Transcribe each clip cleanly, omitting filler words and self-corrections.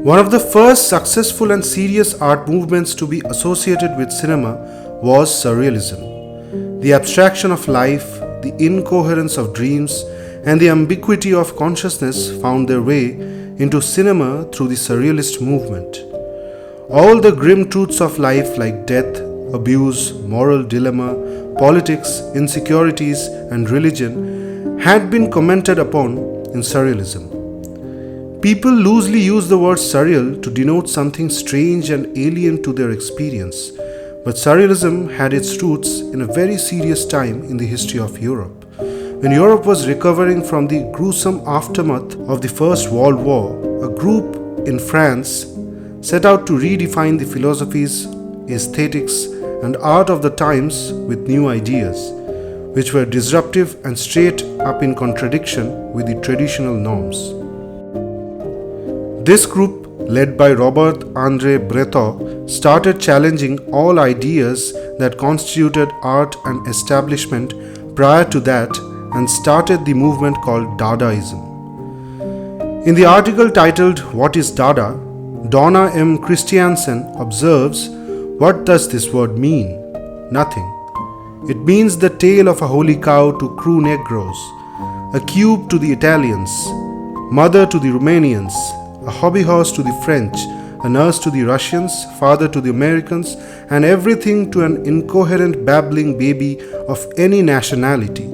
One of the first successful and serious art movements to be associated with cinema was Surrealism. The abstraction of life, the incoherence of dreams, and the ambiguity of consciousness found their way into cinema through the Surrealist movement. All the grim truths of life like death, abuse, moral dilemma, politics, insecurities, and religion had been commented upon in Surrealism. People loosely use the word surreal to denote something strange and alien to their experience, but Surrealism had its roots in a very serious time in the history of Europe. When Europe was recovering from the gruesome aftermath of the First World War, a group in France set out to redefine the philosophies, aesthetics, and art of the times with new ideas, which were disruptive and straight up in contradiction with the traditional norms. This group, led by Robert-André Breton, started challenging all ideas that constituted art and establishment prior to that and started the movement called Dadaism. In the article titled "What is Dada?", Donna M. Christiansen observes, "What does this word mean? Nothing. It means the tail of a holy cow to crew Negroes, a cube to the Italians, mother to the Romanians, a hobby horse to the French, a nurse to the Russians, father to the Americans, and everything to an incoherent babbling baby of any nationality."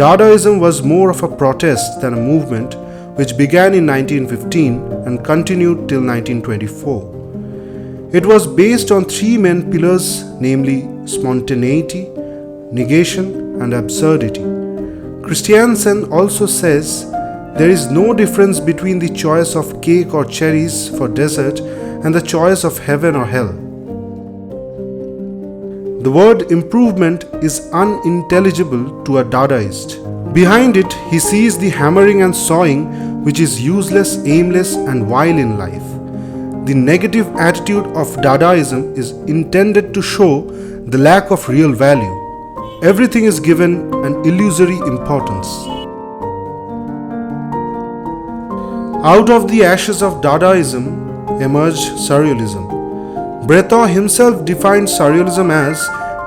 Dadaism was more of a protest than a movement, which began in 1915 and continued till 1924. It was based on three main pillars, namely spontaneity, negation, and absurdity. Christiansen also says, there is no difference between the choice of cake or cherries for dessert and the choice of heaven or hell. The word improvement is unintelligible to a Dadaist. Behind it, he sees the hammering and sawing, which is useless, aimless, and vile in life. The negative attitude of Dadaism is intended to show the lack of real value. Everything is given an illusory importance. Out of the ashes of Dadaism emerged Surrealism. Breton himself defined Surrealism as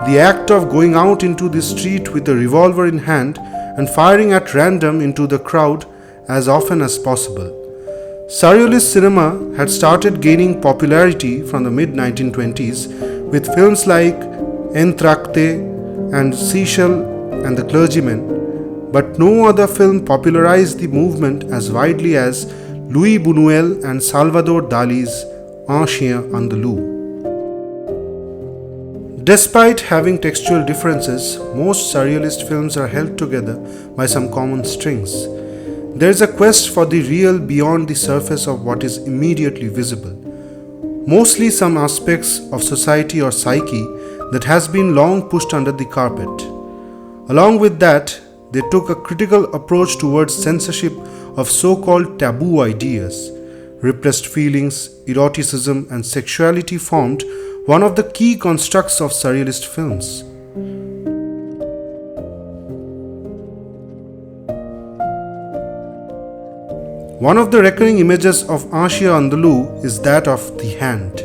the act of going out into the street with a revolver in hand and firing at random into the crowd as often as possible. Surrealist cinema had started gaining popularity from the mid-1920s with films like Entr'acte and Seychelles and The Clergyman, but no other film popularized the movement as widely as Louis Buñuel and Salvador Dali's Un Chien Andalou. Despite having textual differences, most surrealist films are held together by some common strings. There is a quest for the real beyond the surface of what is immediately visible. Mostly some aspects of society or psyche that has been long pushed under the carpet. Along with that, they took a critical approach towards censorship of so-called taboo ideas. Repressed feelings, eroticism, and sexuality formed one of the key constructs of surrealist films. One of the recurring images of Un Chien Andalou is that of the hand.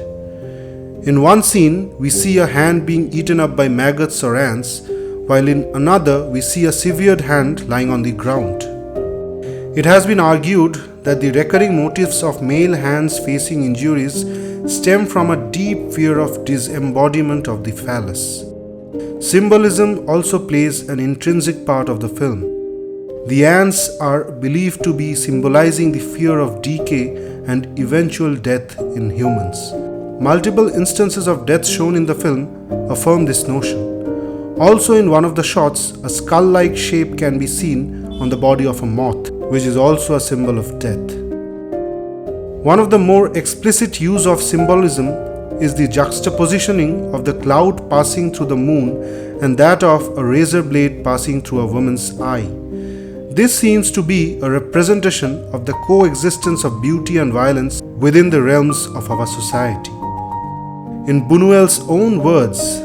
In one scene, we see a hand being eaten up by maggots or ants, while in another, we see a severed hand lying on the ground. It has been argued that the recurring motifs of male hands facing injuries stem from a deep fear of disembodiment of the phallus. Symbolism also plays an intrinsic part of the film. The ants are believed to be symbolizing the fear of decay and eventual death in humans. Multiple instances of death shown in the film affirm this notion. Also, in one of the shots, a skull-like shape can be seen on the body of a moth, which is also a symbol of death. One of the more explicit use of symbolism is the juxtapositioning of the cloud passing through the moon and that of a razor blade passing through a woman's eye. This seems to be a representation of the coexistence of beauty and violence within the realms of our society. In Buñuel's own words,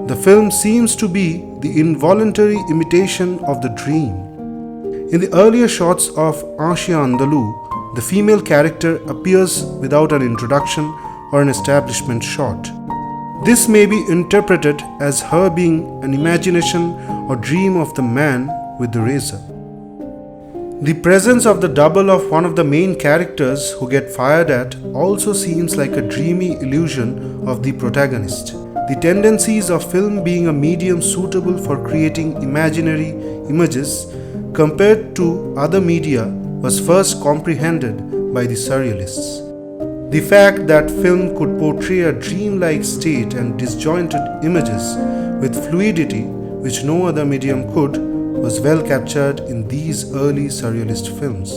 the film seems to be the involuntary imitation of the dream. In the earlier shots of Un Chien Andalou, the female character appears without an introduction or an establishment shot. This may be interpreted as her being an imagination or dream of the man with the razor. The presence of the double of one of the main characters who get fired at also seems like a dreamy illusion of the protagonist. The tendencies of film being a medium suitable for creating imaginary images compared to other media was first comprehended by the surrealists. The fact that film could portray a dreamlike state and disjointed images with fluidity which no other medium could was well captured in these early surrealist films.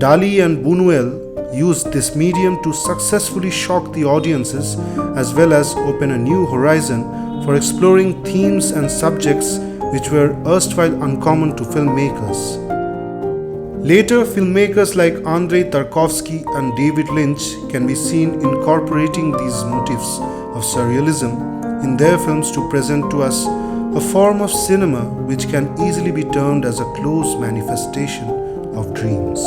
Dali and Buñuel used this medium to successfully shock the audiences as well as open a new horizon for exploring themes and subjects which were erstwhile uncommon to filmmakers. Later, filmmakers like Andrei Tarkovsky and David Lynch can be seen incorporating these motifs of surrealism in their films to present to us a form of cinema which can easily be termed as a close manifestation of dreams.